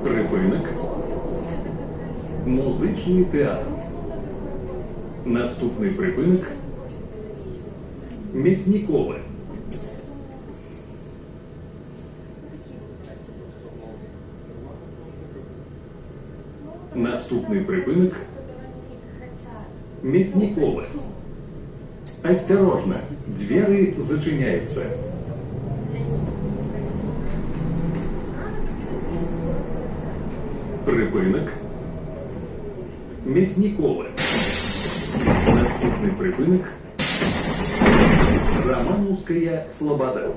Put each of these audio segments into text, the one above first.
Припинок. Музичний театр. Наступний припинок. Мясникове. Наступний припинок. Мясникове. Осторожно, двери зачиняются. Припинок. Мясникове. Наступний припинок. Романовская слобода.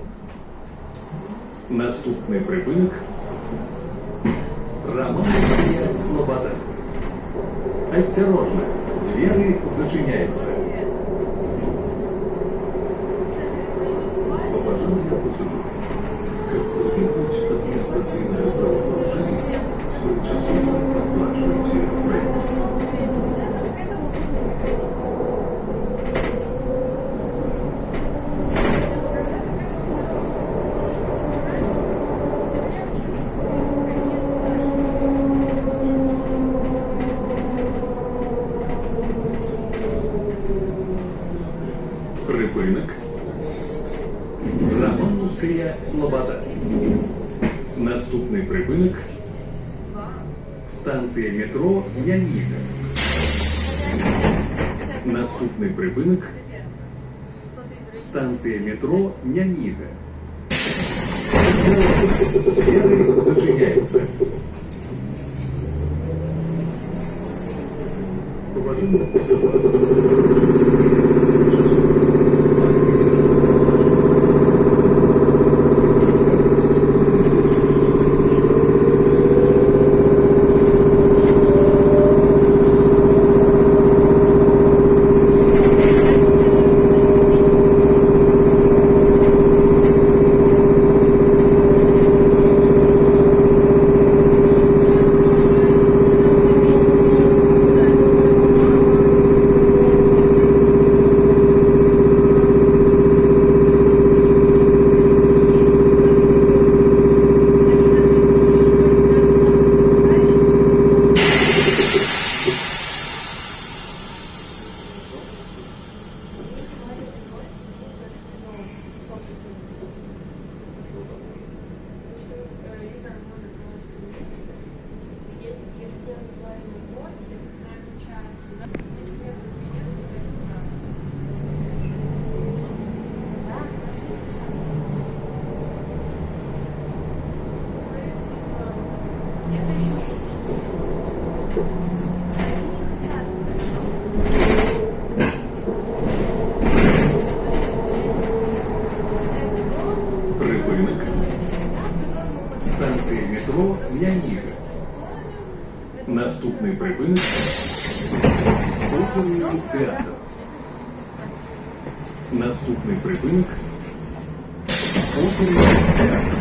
Наступний припинок. Романовская слобода. Осторожно, двери зачиняются. Уважаемые пассажиры, как избегнуть административное правонарушение, своевременно оплачивайте проезд. Припинок. Романовская слобода. Наступний припинок. Станція метро Яніга. Наступний припинок. Станція метро Яніга. Двери зачиняються. Уважаемые пассажиры, Припинок. Станція метро Яніга. Наступний припинок. Оперний театр. Наступний припинок. Оперний театр.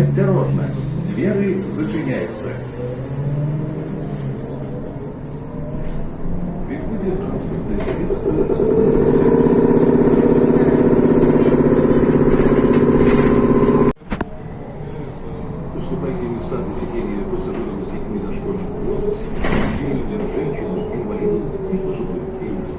Осторожно, двери зачиняются. Відходять транспортне средство. Уступайте места для сидения пассажирам с детьми дошкольного возраста, беременным женщинам, инвалидам и пожилым людям.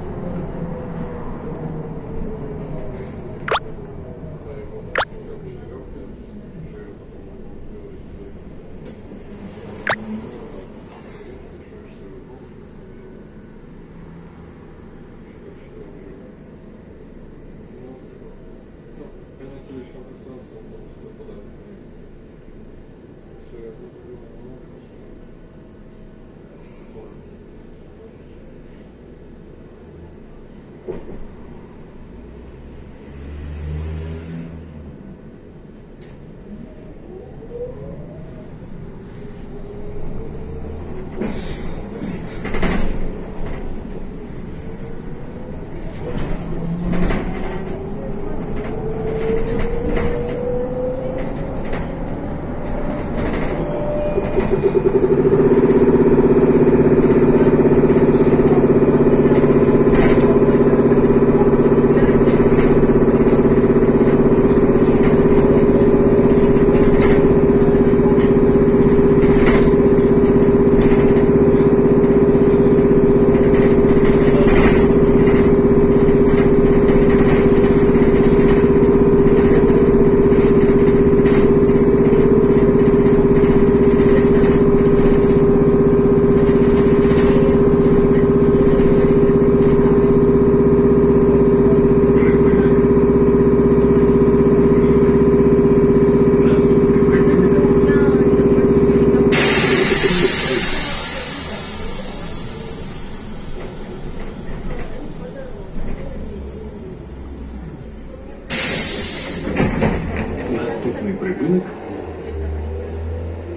Пасажирный припынок.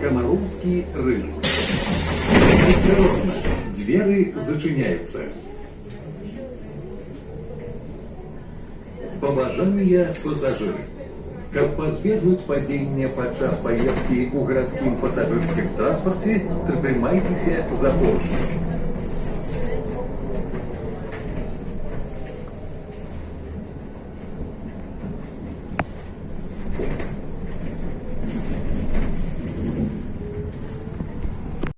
Комаровский рынок. Осторожно, двери зачиняются. Паважаныя пасажыры. Каб пазбегнуць падзення падчас паездкі ў гарадскім пасажырскім транспарце, трымайцеся за поручні.